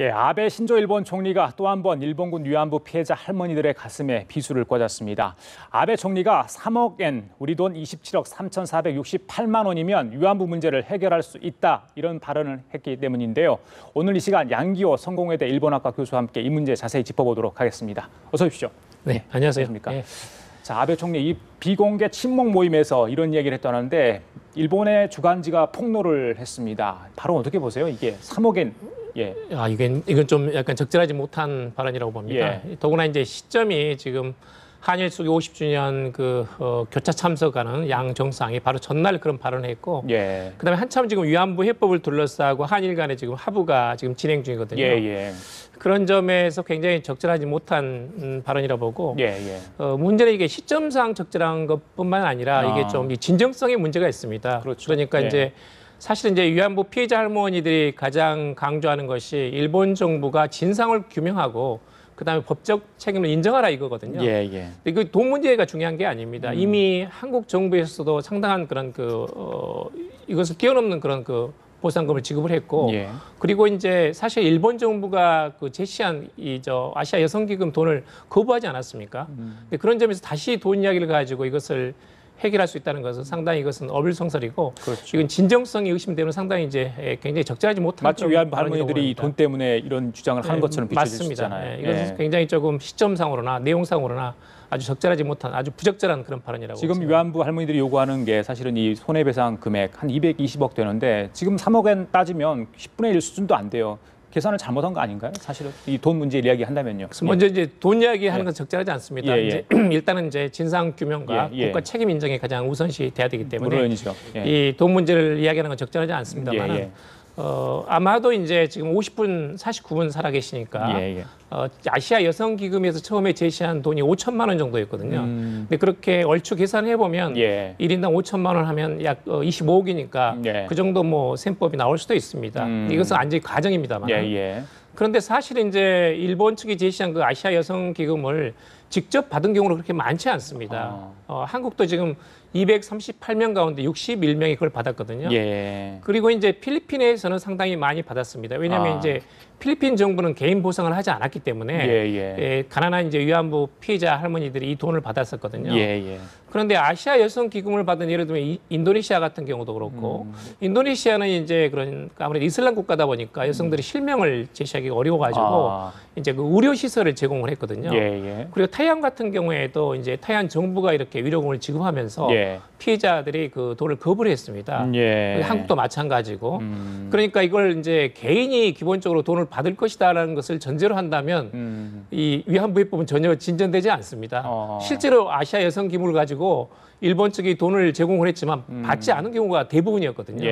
예, 아베 신조 일본 총리가 또 한 번 일본군 위안부 피해자 할머니들의 가슴에 비수를 꽂았습니다. 아베 총리가 3억 엔, 우리 돈 27억 3,468만 원이면 위안부 문제를 해결할 수 있다, 이런 발언을 했기 때문인데요. 오늘 이 시간 양기호 성공회대 일본학과 교수와 함께 이 문제 자세히 짚어보도록 하겠습니다. 어서 오십시오. 네, 안녕하세요. 네. 자, 아베 총리 이 비공개 친목 모임에서 이런 얘기를 했다는데 일본의 주간지가 폭로를 했습니다. 바로 어떻게 보세요? 이게 3억 엔. 예. 이건 좀 약간 적절하지 못한 발언이라고 봅니다. 예. 더구나 이제 시점이 지금 한일 수교 50주년 교차 참석하는 양 정상이 바로 전날 그런 발언을 했고, 예. 그다음에 한참 지금 위안부 해법을 둘러싸고 한일 간에 지금 합의가 지금 진행 중이거든요. 예. 그런 점에서 굉장히 적절하지 못한 발언이라고 보고, 예. 문제는 이게 시점상 적절한 것뿐만 아니라 이게 좀 이 진정성의 문제가 있습니다. 그렇죠. 그러니까 이제 사실 이제 위안부 피해자 할머니들이 가장 강조하는 것이 일본 정부가 진상을 규명하고 그다음에 법적 책임을 인정하라 이거거든요. 예. 그 돈 문제가 중요한 게 아닙니다. 이미 한국 정부에서도 상당한 그런 이것을 뛰어넘는 그런 보상금을 지급을 했고, 예. 그리고 이제 사실 일본 정부가 제시한 아시아 여성기금 돈을 거부하지 않았습니까? 근데 그런 점에서 다시 돈 이야기를 가지고 이것을 해결할 수 있다는 것은 상당히 이것은 어불성설이고, 그렇죠. 이건 진정성이 의심되는 상당히 이제 굉장히 적절하지 못한 마치 위안부 할머니들이 돈 때문에 이런 주장을 하는 것처럼 비춰질 수 맞습니다. 있잖아요. 이것은 굉장히 조금 시점상으로나 내용상으로나 아주 적절하지 못한 아주 부적절한 그런 발언이라고 지금 생각합니다. 위안부 할머니들이 요구하는 게 사실은 이 손해배상 금액 한 220억 되는데 지금 3억 엔 따지면 10분의 1 수준도 안 돼요. 계산을 잘못한 거 아닌가요? 사실은 이 돈 문제 이야기 한다면요. 그래서 먼저 이제 돈 이야기하는 건 적절하지 않습니다. 이제 일단은 이제 진상 규명과 국가 책임 인정이 가장 우선시 돼야 되기 때문에 물론이죠. 이 돈 문제를 이야기하는 건 적절하지 않습니다만, 아마도 이제 지금 50분 49분 살아 계시니까 아시아 여성 기금에서 처음에 제시한 돈이 5천만 원 정도였거든요. 근데 그렇게 얼추 계산해 보면 1인당 5천만 원 하면 약 25억이니까 그 정도 뭐 셈법이 나올 수도 있습니다. 이것은 완전히 가정입니다만. 그런데 사실 이제 일본 측이 제시한 그 아시아 여성 기금을 직접 받은 경우는 그렇게 많지 않습니다. 한국도 지금 238명 가운데 61명이 그걸 받았거든요. 그리고 이제 필리핀에서는 상당히 많이 받았습니다. 왜냐하면 이제 필리핀 정부는 개인 보상을 하지 않았기 때문에 가난한 이제 위안부 피해자 할머니들이 이 돈을 받았었거든요. 그런데 아시아 여성 기금을 받은 예를 들면 인도네시아 같은 경우도 그렇고, 인도네시아는 이제 그런 아무래도 이슬람 국가다 보니까 여성들이 실명을 제시하기 어려워가지고 이제 그 의료 시설을 제공을 했거든요. 그리고 타이완 같은 경우에도 이제 타이완 정부가 이렇게 위로금을 지급하면서 피해자들이 그 돈을 거부를 했습니다. 한국도 마찬가지고. 그러니까 이걸 이제 개인이 기본적으로 돈을 받을 것이다라는 것을 전제로 한다면 이 위안부 해법은 전혀 진전되지 않습니다. 실제로 아시아 여성 기금을 가지고 일본 측이 돈을 제공을 했지만 받지 않은 경우가 대부분이었거든요.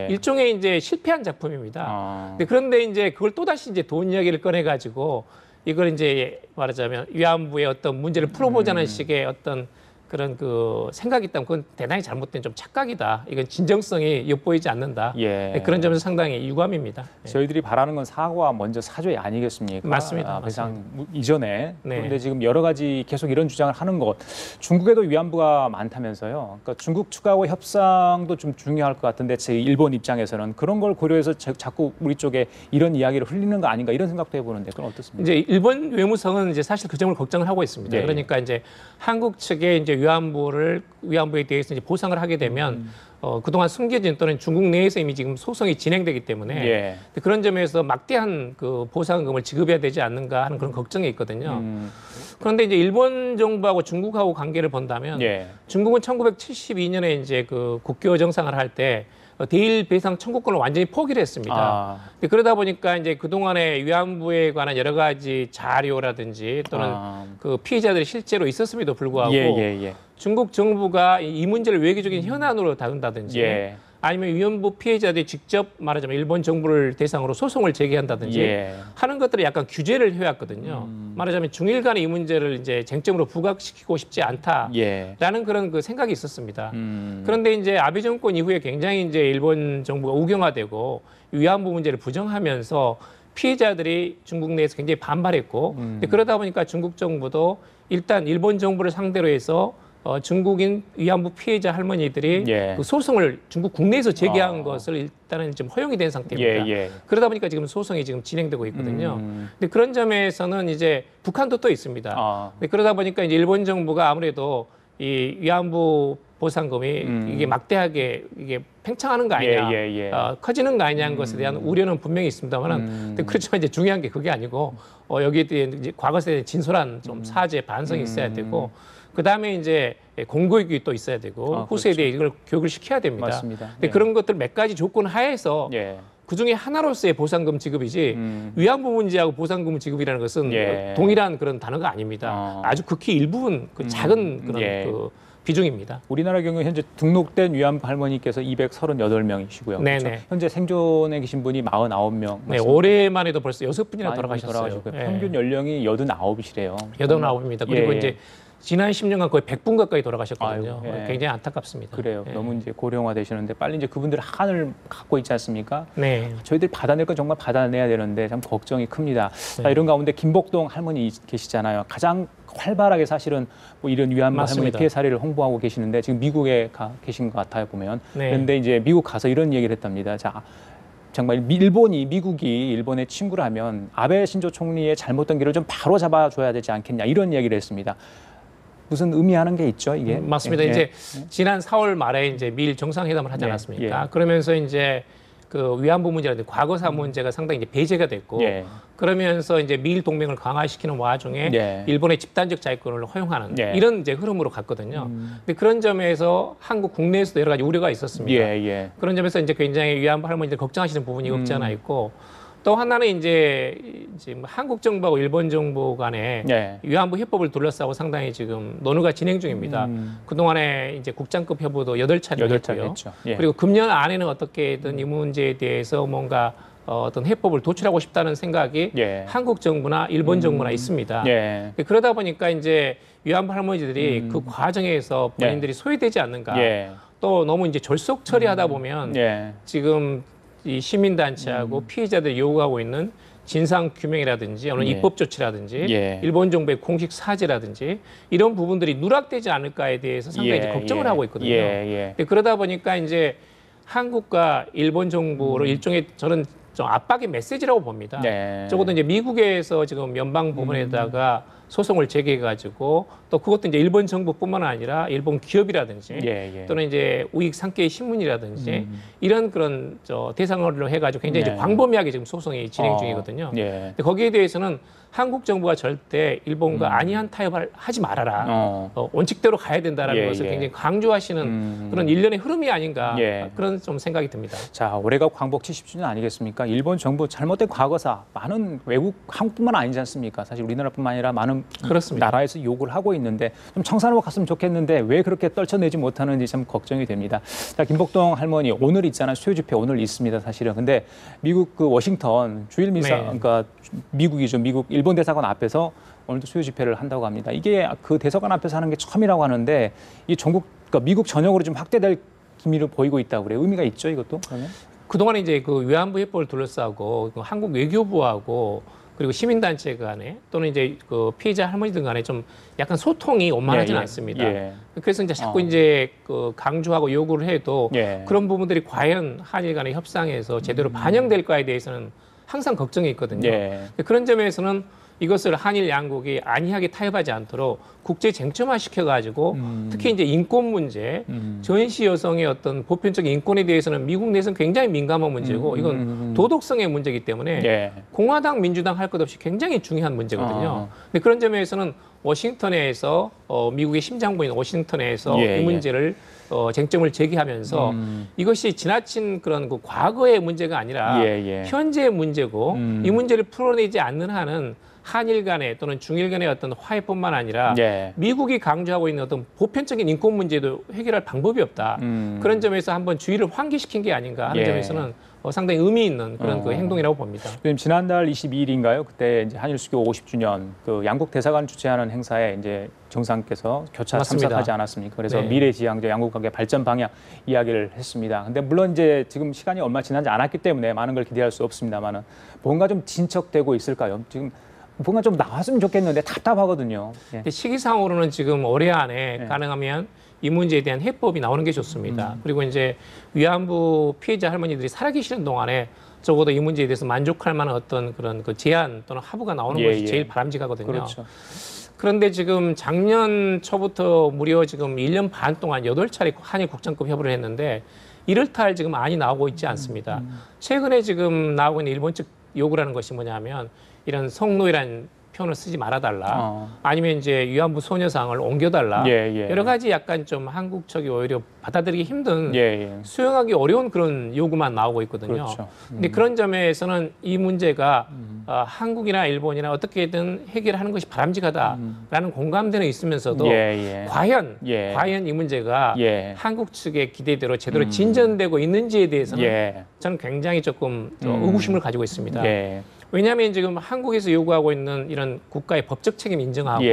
일종의 이제 실패한 작품입니다. 그런데 이제 그걸 또다시 이제 돈 이야기를 꺼내가지고 이걸 이제 말하자면 위안부의 어떤 문제를 풀어보자는 식의 어떤 그런 생각이 있다면 그건 대단히 잘못된 좀 착각이다. 이건 진정성이 엿보이지 않는다. 그런 점에서 상당히 유감입니다. 저희들이 바라는 건 사과 먼저 사죄 아니겠습니까? 맞습니다. 배상 이전에. 그런데 지금 여러 가지 계속 이런 주장을 하는 것. 중국에도 위안부가 많다면서요. 그러니까 중국 측하고 협상도 좀 중요할 것 같은데 제 일본 입장에서는 그런 걸 고려해서 자꾸 우리 쪽에 이런 이야기를 흘리는 거 아닌가 이런 생각도 해보는데 그건 어떻습니까? 이제 일본 외무성은 이제 사실 그 점을 걱정을 하고 있습니다. 그러니까 이제 한국 측에 이제 위안부에 대해서 이제 보상을 하게 되면 그동안 숨겨진 또는 중국 내에서 이미 지금 소송이 진행되기 때문에 그런 점에서 막대한 보상금을 지급해야 되지 않는가 하는 그런 걱정이 있거든요. 그런데 이제 일본 정부하고 중국하고 관계를 본다면 중국은 1972년에 이제 국교 정상을 할 때 대일 배상 청구권을 완전히 포기를 했습니다. 그러다 보니까 이제 그동안의 위안부에 관한 여러 가지 자료라든지 또는 피해자들이 실제로 있었음에도 불구하고 중국 정부가 이 문제를 외교적인 현안으로 다룬다든지 아니면 위안부 피해자들이 직접 말하자면 일본 정부를 대상으로 소송을 제기한다든지 하는 것들을 약간 규제를 해왔거든요. 말하자면 중일 간의 이 문제를 이제 쟁점으로 부각시키고 싶지 않다라는 그런 생각이 있었습니다. 그런데 이제 아베 정권 이후에 굉장히 이제 일본 정부가 우경화되고 위안부 문제를 부정하면서 피해자들이 중국 내에서 굉장히 반발했고 그러다 보니까 중국 정부도 일단 일본 정부를 상대로 해서 중국인 위안부 피해자 할머니들이 예. 그 소송을 중국 국내에서 제기한 것을 일단은 좀 허용이 된 상태입니다. 그러다 보니까 지금 소송이 지금 진행되고 있거든요. 근데 그런 점에서는 이제 북한도 또 있습니다. 근데 그러다 보니까 이제 일본 정부가 아무래도 이 위안부 보상금이 이게 막대하게 이게 팽창하는 거 아니냐, 커지는 거 아니냐는 것에 대한 우려는 분명히 있습니다만은, 근데 그렇지만 이제 중요한 게 그게 아니고 여기에 대해 이제 과거에 대한 진솔한 좀 사죄 반성이 있어야 되고. 그 다음에 이제 공교육이 또 있어야 되고 후세에 대해 이걸 교육을 시켜야 됩니다. 맞습니다. 근데 그런 것들 몇 가지 조건 하에서 그 중에 하나로서의 보상금 지급이지 위안부 문제하고 보상금 지급이라는 것은 동일한 그런 단어가 아닙니다. 아주 극히 일부분 그 작은 그런 그 비중입니다. 우리나라 경우 현재 등록된 위안부 할머니께서 238명이시고요. 그렇죠? 현재 생존에 계신 분이 49명. 네, 올해만에도 벌써 6분이나 돌아가셨어요. 평균 연령이 89이시래요. 89입니다. 그리고 이제 지난 10년간 거의 100분 가까이 돌아가셨거든요. 굉장히 안타깝습니다. 그래요. 너무 이제 고령화 되시는데 빨리 이제 그분들 한을 갖고 있지 않습니까? 저희들이 받아낼 건 정말 받아내야 되는데 참 걱정이 큽니다. 자, 이런 가운데 김복동 할머니 계시잖아요. 가장 활발하게 사실은 뭐 이런 위안부 할머니 피해 사례를 홍보하고 계시는데 지금 미국에 가 계신 것 같아요 보면. 그런데 이제 미국 가서 이런 얘기를 했답니다. 자. 정말 미국이 일본의 친구라면 아베 신조 총리의 잘못된 길을 좀 바로 잡아줘야 되지 않겠냐 이런 얘기를 했습니다. 무슨 의미하는 게 있죠, 이게? 맞습니다. 이제 지난 4월 말에 이제 미일 정상회담을 하지 않았습니까? 그러면서 이제 그 위안부 문제라든지 과거사 문제가 상당히 이제 배제가 됐고 그러면서 이제 미일 동맹을 강화시키는 와중에 일본의 집단적 자위권을 허용하는 이런 이제 흐름으로 갔거든요. 근데 그런 점에서 한국 국내에서도 여러 가지 우려가 있었습니다. 그런 점에서 이제 굉장히 위안부 할머니들 걱정하시는 부분이 없지 않아 있고 또 하나는 이제 지금 한국 정부하고 일본 정부 간에 위안부 협법을 둘러싸고 상당히 지금 논의가 진행 중입니다. 그동안에 이제 국장급 협의도 8차례 했고요. 그리고 금년 안에는 어떻게든 이 문제에 대해서 뭔가 어떤 해법을 도출하고 싶다는 생각이 한국 정부나 일본 정부나 있습니다. 그러다 보니까 이제 위안부 할머니들이 그 과정에서 본인들이 소외되지 않는가. 또 너무 이제 졸속 처리하다 보면 지금 이 시민단체하고 피해자들이 요구하고 있는 진상규명이라든지 어느 입법 조치라든지 일본 정부의 공식 사죄라든지 이런 부분들이 누락되지 않을까에 대해서 상당히 이제 걱정을 하고 있거든요. 그러다 보니까 이제 한국과 일본 정부로 일종의 저는 좀 압박의 메시지라고 봅니다. 적어도 이제 미국에서 지금 연방 법원에다가 소송을 제기해가지고 또 그것도 이제 일본 정부뿐만 아니라 일본 기업이라든지 또는 이제 우익 상계의 신문이라든지 이런 그런 대상으로 해가지고 굉장히 이제 광범위하게 지금 소송이 진행 중이거든요. 근데 거기에 대해서는 한국 정부가 절대 일본과 안이한 타협을 하지 말아라. 원칙대로 가야 된다라는 것을 굉장히 강조하시는 그런 일련의 흐름이 아닌가 그런 좀 생각이 듭니다. 자, 올해가 광복 70주년 아니겠습니까? 일본 정부 잘못된 과거사 많은 외국 한국뿐만 아니지 않습니까? 사실 우리나라뿐만 아니라 많은 나라에서 욕을 하고 있는데 좀 청산하고 갔으면 좋겠는데 왜 그렇게 떨쳐내지 못하는지 참 걱정이 됩니다. 자, 김복동 할머니 오늘 있잖아요. 수요 집회 오늘 있습니다. 사실은. 근데 미국 그 워싱턴 주일 미사 그러니까 미국이죠. 미국 일본 대사관 앞에서 오늘도 수요 집회를 한다고 합니다. 이게 그 대사관 앞에서 하는 게 처음이라고 하는데 이 전국 그러니까 미국 전역으로 좀 확대될 기미를 보이고 있다고 그래요. 의미가 있죠, 이것도? 그러면? 그동안에 이제 그 위안부 협법을 둘러싸고 한국 외교부하고 그리고 시민단체 간에 또는 이제 그 피해자 할머니들 간에 좀 약간 소통이 원만하지는 않습니다. 그래서 이제 자꾸 이제 그 강조하고 요구를 해도 그런 부분들이 과연 한일 간의 협상에서 제대로 반영될까에 대해서는 항상 걱정이 있거든요. 그런 점에서는 이것을 한일 양국이 안이하게 타협하지 않도록 국제 쟁점화 시켜가지고 특히 이제 인권 문제, 전시 여성의 어떤 보편적인 인권에 대해서는 미국 내에서는 굉장히 민감한 문제고 이건 도덕성의 문제이기 때문에 공화당, 민주당 할 것 없이 굉장히 중요한 문제거든요. 근데 그런 점에서는 워싱턴에서 미국의 심장부인 워싱턴에서 이 문제를 쟁점을 제기하면서 이것이 지나친 그런 그 과거의 문제가 아니라 현재의 문제고 이 문제를 풀어내지 않는 한은 한일 간의 또는 중일 간의 어떤 화해뿐만 아니라 미국이 강조하고 있는 어떤 보편적인 인권 문제도 해결할 방법이 없다. 그런 점에서 한번 주의를 환기시킨 게 아닌가 하는 점에서는 상당히 의미 있는 그런 그 행동이라고 봅니다. 지난달 22일인가요? 그때 이제 한일 수교 50주년 그 양국 대사관 주최하는 행사에 이제 정상께서 교차 참석하지 않았습니까? 그래서 미래지향적 양국 관계 발전 방향 이야기를 했습니다. 근데 물론 이제 지금 시간이 얼마 지나지 않았기 때문에 많은 걸 기대할 수 없습니다만은 뭔가 좀 진척되고 있을까요? 지금 뭔가 좀 나왔으면 좋겠는데 답답하거든요. 예. 근데 시기상으로는 지금 올해 안에 가능하면 이 문제에 대한 해법이 나오는 게 좋습니다. 그리고 이제 위안부 피해자 할머니들이 살아계시는 동안에 적어도 이 문제에 대해서 만족할 만한 어떤 그런 그 제안 또는 합의가 나오는 것이 제일 바람직하거든요. 그렇죠. 그런데 지금 작년 초부터 무려 지금 1년 반 동안 8차례 한일 국장급 협의를 했는데 이를타 할 지금 안이 나오고 있지 않습니다. 최근에 지금 나오고 있는 일본 측 요구를 하는 것이 뭐냐면 이런 성노예라는 표현을 쓰지 말아달라. 아니면 이제 위안부 소녀상을 옮겨달라. 여러 가지 약간 좀 한국 측이 오히려 받아들이기 힘든 수용하기 어려운 그런 요구만 나오고 있거든요. 그렇죠. 근데 그런 점에서는 이 문제가 한국이나 일본이나 어떻게든 해결하는 것이 바람직하다라는 공감대는 있으면서도 과연 이 문제가 한국 측의 기대대로 제대로 진전되고 있는지에 대해서는 저는 굉장히 조금 의구심을 가지고 있습니다. 왜냐하면 지금 한국에서 요구하고 있는 이런 국가의 법적 책임 인정하고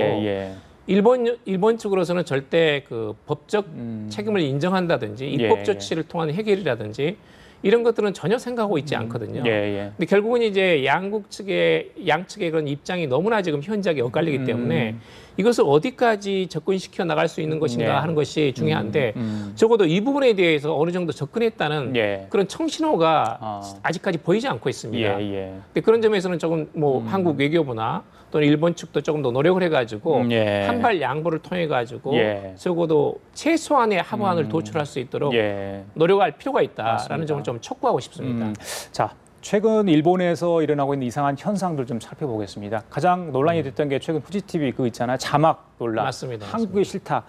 일본 측으로서는 절대 그 법적 책임을 인정한다든지 입법 조치를 통한 해결이라든지 이런 것들은 전혀 생각하고 있지 않거든요. 근데 결국은 이제 양측의 그런 입장이 너무나 지금 현저하게 엇갈리기 때문에 이것을 어디까지 접근시켜 나갈 수 있는 것인가 하는 것이 중요한데 적어도 이 부분에 대해서 어느 정도 접근했다는 그런 청신호가 아직까지 보이지 않고 있습니다. 근데 그런 점에서는 조금 뭐 한국 외교부나 또는 일본 측도 조금 더 노력을 해가지고 한발 양보를 통해 가지고 적어도 최소한의 합의안을 도출할 수 있도록 노력할 필요가 있다라는 점을 좀 촉구하고 싶습니다. 자. 최근 일본에서 일어나고 있는 이상한 현상들 좀 살펴보겠습니다. 가장 논란이 됐던 게 최근 후지TV 그거 있잖아요. 자막 논란. 맞습니다. 한국이 싫다.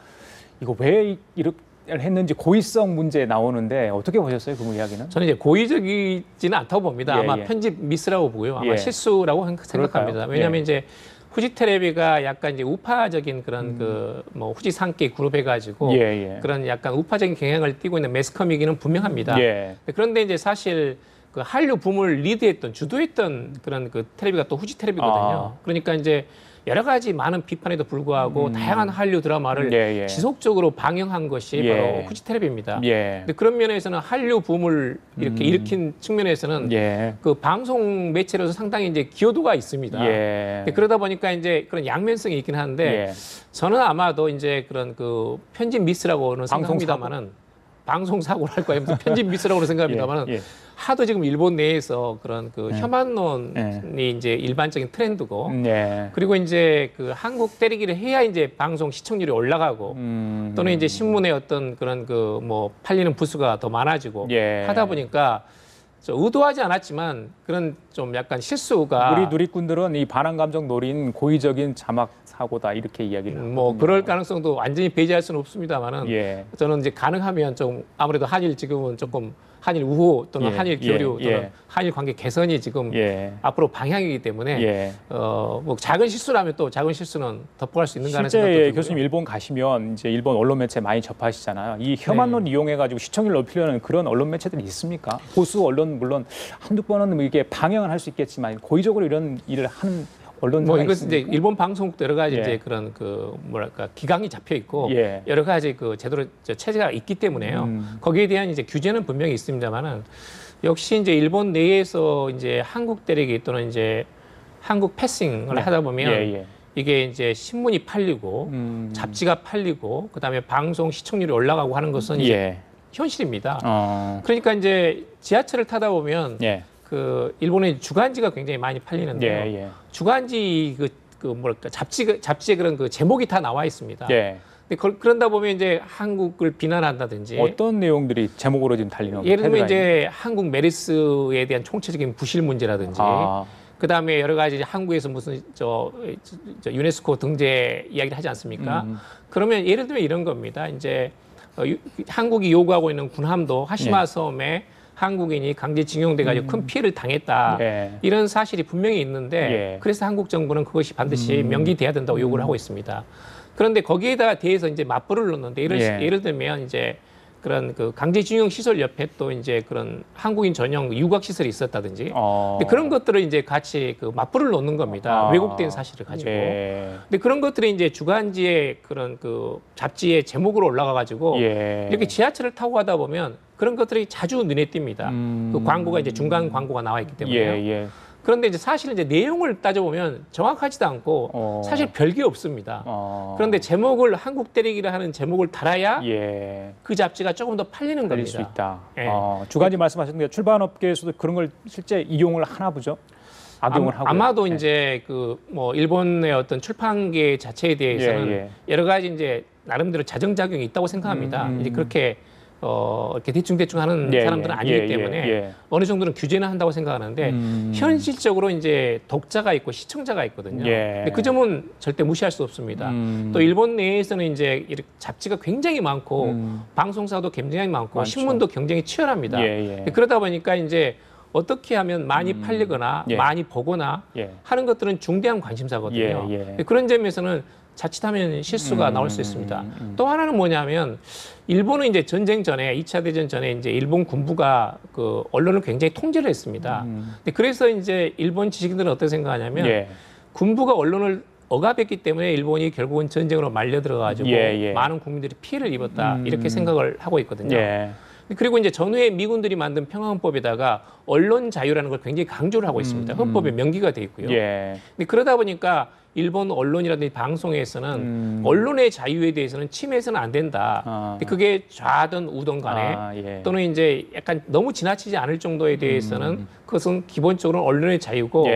이거 왜 이렇게 했는지 고의성 문제 나오는데 어떻게 보셨어요? 그 이야기는? 저는 이제 고의적이지는 않다고 봅니다. 아마 편집 미스라고 보고요. 아마 실수라고 생각합니다. 왜냐하면 이제 후지텔레비가 약간 이제 우파적인 그런 그 뭐 후지 산케 그룹 해가지고 그런 약간 우파적인 경향을 띠고 있는 매스컴이기는 분명합니다. 그런데 이제 사실 그 한류 붐을 리드했던 주도했던 그런 그 텔레비가 또 후지 텔레비거든요. 그러니까 이제 여러 가지 많은 비판에도 불구하고 다양한 한류 드라마를 지속적으로 방영한 것이 바로 후지 텔레비입니다. 근데 그런 면에서는 한류 붐을 이렇게 일으킨 측면에서는 그 방송 매체로서 상당히 이제 기여도가 있습니다. 그러다 보니까 이제 그런 양면성이 있긴 한데 저는 아마도 이제 그런 그 편집 미스라고는 생각합니다만은 방송 사고를 할 거예요. 무슨 편집 미스라고는 생각합니다만은 하도 지금 일본 내에서 그런 그 혐한론이 이제 일반적인 트렌드고 그리고 이제 그 한국 때리기를 해야 이제 방송 시청률이 올라가고 또는 이제 신문의 어떤 그런 그 뭐 팔리는 부수가 더 많아지고 하다 보니까 의도하지 않았지만 그런 좀 약간 실수가 우리 누리꾼들은 이 반항 감정 노린 고의적인 자막 사고다 이렇게 이야기를 뭐 그럴 가능성도 완전히 배제할 수는 없습니다만은 저는 이제 가능하면 좀 아무래도 한일 지금은 조금 한일 우호 또는 한일 교류 또는 한일 관계 개선이 지금 앞으로 방향이기 때문에 뭐 작은 실수라면 또 작은 실수는 덮어갈 수 있는가 하는 생각도 들고요. 실제 교수님 일본 가시면 이제 일본 언론 매체 많이 접하시잖아요. 이 혐한론 이용해 가지고 시청률 높이려는 그런 언론 매체들이 있습니까? 보수 언론 물론 한두 번은 이게 방영을 할 수 있겠지만 고의적으로 이런 일을 하는 언론사가 뭐 이것은 이제 일본 방송국도 여러 가지 이제 그런 그 뭐랄까 기강이 잡혀 있고 여러 가지 그 제대로 체제가 있기 때문에요. 거기에 대한 이제 규제는 분명히 있습니다만은 역시 이제 일본 내에서 이제 한국 때리기 또는 이제 한국 패싱을 하다 보면 이게 이제 신문이 팔리고 잡지가 팔리고 그다음에 방송 시청률이 올라가고 하는 것은 이제 현실입니다. 그러니까 이제 지하철을 타다 보면 그 일본의 주간지가 굉장히 많이 팔리는데요. 주간지 그 뭐랄까 잡지에 그런 그 제목이 다 나와 있습니다. 근데 그런다 보면 이제 한국을 비난한다든지 어떤 내용들이 제목으로 지금 달리는 겁니까? 예를 들면 이제 한국 메르스에 대한 총체적인 부실 문제라든지 그다음에 여러 가지 한국에서 무슨 저 유네스코 등재 이야기를 하지 않습니까? 그러면 예를 들면 이런 겁니다. 이제 한국이 요구하고 있는 군함도 하시마 섬에 한국인이 강제징용돼가지고 큰 피해를 당했다. 이런 사실이 분명히 있는데 그래서 한국 정부는 그것이 반드시 명기돼야 된다고 요구를 하고 있습니다. 그런데 거기에다 대해서 이제 맞불을 넣는데 예를 들면 이제 그런 그 강제징용 시설 옆에 또 이제 그런 한국인 전용 유곽 시설이 있었다든지 근데 그런 것들을 이제 같이 그 맞불을 놓는 겁니다. 왜곡된 사실을 가지고. 근데 그런 것들이 이제 주간지의 그런 그 잡지의 제목으로 올라가 가지고 이렇게 지하철을 타고 가다 보면 그런 것들이 자주 눈에 띕니다. 그 광고가 이제 중간 광고가 나와 있기 때문에요. 그런데 이제 사실 이제 내용을 따져보면 정확하지도 않고 사실 별게 없습니다. 그런데 제목을 한국 때리기를 하는 제목을 달아야 그 잡지가 조금 더 팔리는 겁니다. 수 있다. 주간지 말씀하셨는데 출판업계에서도 그런 걸 실제 이용을 하나 보죠? 악용을 하고. 아마도 이제 그 뭐 일본의 어떤 출판계 자체에 대해서는 여러 가지 이제 나름대로 자정작용이 있다고 생각합니다. 이제 그렇게 이렇게 대충 하는 사람들은 아니기 때문에 어느 정도는 규제는 한다고 생각하는데 현실적으로 이제 독자가 있고 시청자가 있거든요. 근데 그 점은 절대 무시할 수 없습니다. 또 일본 내에서는 이제 이렇게 잡지가 굉장히 많고 방송사도 굉장히 많고 신문도 굉장히 치열합니다. 그러다 보니까 이제 어떻게 하면 많이 팔리거나 많이 보거나 하는 것들은 중대한 관심사거든요. 그런 점에서는 자칫하면 실수가 나올 수 있습니다. 또 하나는 뭐냐면 일본은 이제 전쟁 전에 2차 대전 전에 이제 일본 군부가 그 언론을 굉장히 통제를 했습니다. 그래서 이제 일본 지식인들은 어떻게 생각하냐면 군부가 언론을 억압했기 때문에 일본이 결국은 전쟁으로 말려 들어가지고 많은 국민들이 피해를 입었다 이렇게 생각을 하고 있거든요. 그리고 이제 전후에 미군들이 만든 평화헌법에다가 언론 자유라는 걸 굉장히 강조를 하고 있습니다. 헌법에 명기가 돼 있고요. 근데 그러다 보니까 일본 언론이라든지 방송에서는 언론의 자유에 대해서는 침해해서는 안 된다. 그게 좌든 우든 간에 또는 이제 약간 너무 지나치지 않을 정도에 대해서는 그것은 기본적으로 언론의 자유고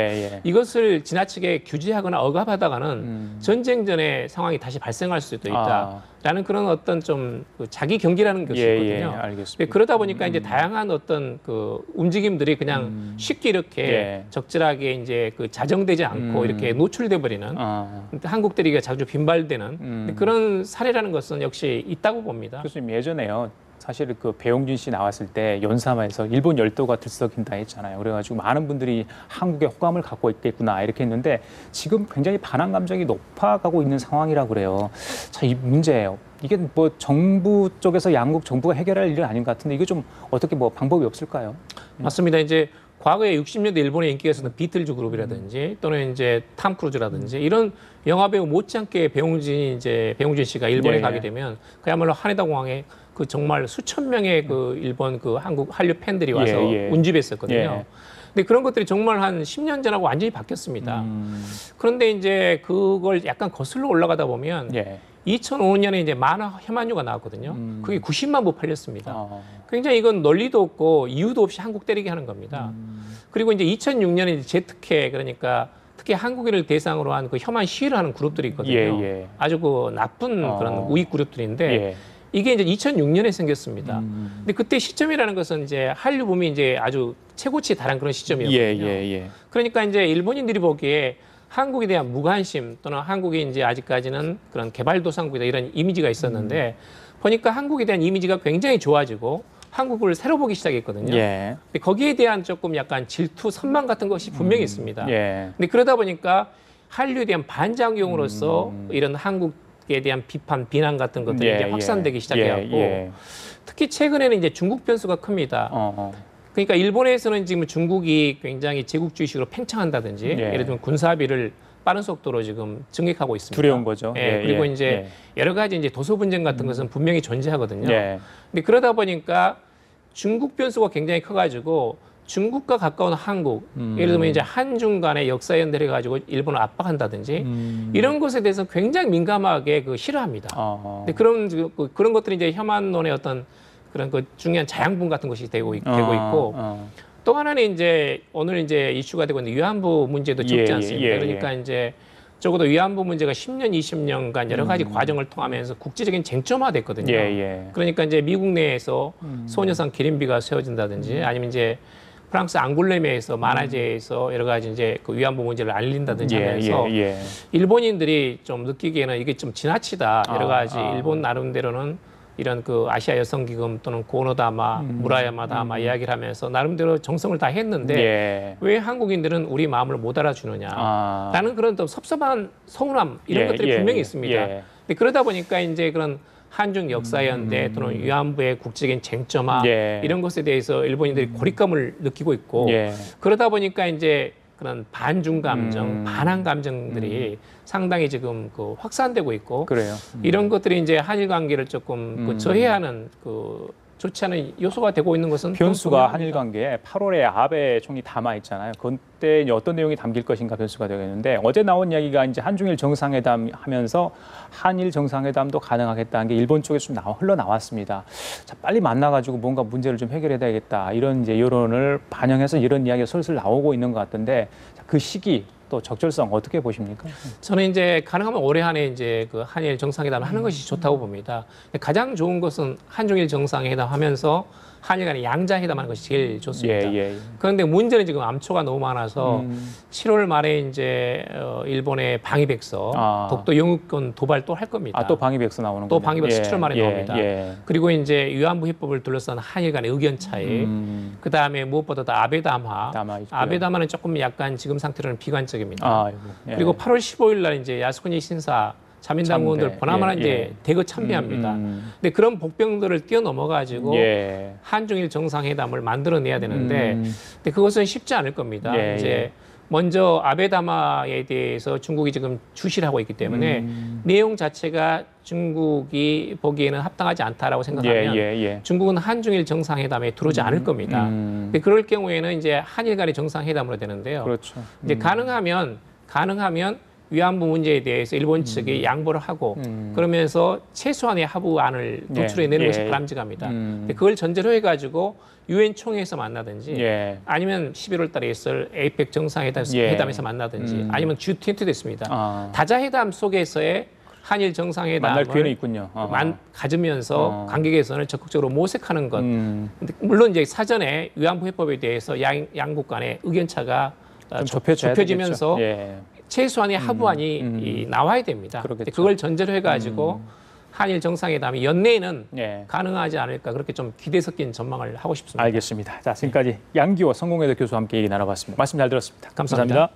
이것을 지나치게 규제하거나 억압하다가는 전쟁 전의 상황이 다시 발생할 수도 있다라는 그런 어떤 좀 자기 경계라는 것이 있거든요. 알겠습니다. 그러다 보니까 이제 다양한 어떤 그 움직임들이 그냥 쉽게 이렇게 적절하게 이제 그 자정되지 않고 이렇게 노출돼 버리는 한국 때리기가 자주 빈발되는 그런 사례라는 것은 역시 있다고 봅니다. 교수님 예전에요. 사실 그 배용준 씨 나왔을 때 연사마에서 일본 열도가 들썩인다 했잖아요. 그래가지고 많은 분들이 한국에 호감을 갖고 있겠구나 이렇게 했는데 지금 굉장히 반한 감정이 높아가고 있는 상황이라 그래요. 자, 이 문제예요. 이게 뭐 정부 쪽에서 양국 정부가 해결할 일은 아닌 것 같은데 이거 좀 어떻게 뭐 방법이 없을까요? 맞습니다. 이제 과거에 60년대 일본의 인기가 있었던 비틀즈 그룹이라든지 또는 이제 탐 크루즈라든지 이런 영화배우 못지않게 배용준 씨가 일본에 가게 되면 그야말로 하네다 공항에 그 정말 수천 명의 그 일본 그 한국 한류 팬들이 와서 운집했었거든요. 근데 그런 것들이 정말 한 10년 전하고 완전히 바뀌었습니다. 그런데 이제 그걸 약간 거슬러 올라가다 보면 2005년에 이제 만화 혐한유가 나왔거든요. 그게 90만 부 팔렸습니다. 굉장히 이건 논리도 없고 이유도 없이 한국 때리게 하는 겁니다. 그리고 이제 2006년에 제특회 그러니까 특히 한국인을 대상으로 한 그 혐한 시위를 하는 그룹들이 있거든요. 아주 그 나쁜 그런 우익 그룹들인데 이게 이제 2006년에 생겼습니다. 근데 그때 시점이라는 것은 이제 한류 붐이 이제 아주 최고치에 달한 그런 시점이었거든요. 그러니까 이제 일본인들이 보기에 한국에 대한 무관심 또는 한국이 이제 아직까지는 그런 개발도상국이다 이런 이미지가 있었는데 보니까 한국에 대한 이미지가 굉장히 좋아지고 한국을 새로 보기 시작했거든요. 근데 거기에 대한 조금 약간 질투, 선망 같은 것이 분명히 있습니다. 근데 그러다 보니까 한류에 대한 반작용으로서 이런 한국에 대한 비판, 비난 같은 것들이 이제 확산되기 시작해갖고 특히 최근에는 이제 중국 변수가 큽니다. 그러니까 일본에서는 지금 중국이 굉장히 제국주의식으로 팽창한다든지 예를 들면 군사비를 빠른 속도로 지금 증액하고 있습니다. 두려운 거죠. 그리고 이제 여러 가지 이제 도서 분쟁 같은 것은 분명히 존재하거든요. 근데 그러다 보니까 중국 변수가 굉장히 커가지고 중국과 가까운 한국, 예를 들면 이제 한중 간의 역사 연대를 가지고 일본을 압박한다든지 이런 것에 대해서 굉장히 민감하게 그 싫어합니다. 근데 그런 것들이 이제 혐한론의 어떤 그런 그 중요한 자양분 같은 것이 되고 있고 또 하나는 이제 오늘 이제 이슈가 되고 있는 위안부 문제도 적지 않습니다. 그러니까 이제 적어도 위안부 문제가 10년, 20년간 여러 가지 과정을 통하면서 국제적인 쟁점화됐거든요. 그러니까 이제 미국 내에서 소녀상 기린비가 세워진다든지 아니면 이제 프랑스 앙골레메에서 만화제에서 여러 가지 이제 그 위안부 문제를 알린다든지 하면서 일본인들이 좀 느끼기에는 이게 좀 지나치다. 여러 가지 일본 나름대로는 이런 그 아시아 여성기금 또는 고노다마, 무라야마다마 이야기를 하면서 나름대로 정성을 다 했는데 왜 한국인들은 우리 마음을 못 알아주느냐. 라는 그런 또 섭섭한 서운함 이런 것들이 분명히 있습니다. 근데 그러다 보니까 이제 그런 한중 역사연대 또는 위안부의 국제적인 쟁점화 이런 것에 대해서 일본인들이 고립감을 느끼고 있고 그러다 보니까 이제 그런 반중 감정, 반한 감정들이 상당히 지금 그 확산되고 있고 이런 것들이 이제 한일 관계를 조금 그 저해하는 그 좋지 않은 요소가 되고 있는 것은 변수가 한일 관계에 8월에 아베 총리 담화 있잖아요. 그때 이제 어떤 내용이 담길 것인가 변수가 되겠는데 어제 나온 이야기가 이제 한중일 정상회담 하면서 한일 정상회담도 가능하겠다는 게 일본 쪽에서 좀 흘러나왔습니다. 자, 빨리 만나가지고 뭔가 문제를 좀 해결해야 되겠다 이런 이제 여론을 반영해서 이런 이야기가 슬슬 나오고 있는 것 같던데 그 시기 또 적절성 어떻게 보십니까? 저는 이제 가능하면 올해 안에 이제 그 한일 정상회담을 하는 것이 좋다고 봅니다. 가장 좋은 것은 한중일 정상회담 하면서 한일 간의 양자회담하는 것이 제일 좋습니다. 그런데 문제는 지금 암초가 너무 많아서 7월 말에 이제 일본의 방위백서, 독도 영유권 도발 또 할 겁니다. 또 방위백서 나오는 또 방위백서 7월 말에 나옵니다. 그리고 이제 위안부 해법을 둘러싼 한일 간의 의견 차이, 그 다음에 무엇보다도 아베 담화. 아베 담화는 조금 약간 지금 상태로는 비관적입니다. 그리고 8월 15일 날 이제 야스쿠니 신사 자민당 의원들 보나마나 이제 대거 참배합니다. 근데 그런 복병들을 뛰어넘어 가지고 한중일 정상회담을 만들어내야 되는데, 근데 그것은 쉽지 않을 겁니다. 이제 먼저 아베 담화에 대해서 중국이 지금 주시를 하고 있기 때문에 내용 자체가 중국이 보기에는 합당하지 않다라고 생각하면 중국은 한중일 정상회담에 들어오지 않을 겁니다. 근데 그럴 경우에는 이제 한일 간의 정상회담으로 되는데요. 그렇죠. 이제 가능하면 위안부 문제에 대해서 일본 측이 양보를 하고 그러면서 최소한의 합의안을 도출해내는 것이 바람직합니다. 근데 그걸 전제로 해가지고 유엔 총회에서 만나든지 아니면 11월 달에 있을 에이펙 정상회담에서 만나든지 아니면 G20도 있습니다. 다자회담 속에서의 한일 정상회담을 만날 기회는 있군요. 가지면서 관계 개선을 적극적으로 모색하는 것. 근데 물론 이제 사전에 위안부 해법에 대해서 양국 간의 의견차가 좁혀지면서 최소한의 합의안이 나와야 됩니다. 그걸 전제로 해가지고 한일 정상회담이 연내에는 가능하지 않을까 그렇게 좀 기대 섞인 전망을 하고 싶습니다. 알겠습니다. 자, 지금까지 양기호 성공회대 교수와 함께 얘기 나눠봤습니다. 말씀 잘 들었습니다. 감사합니다.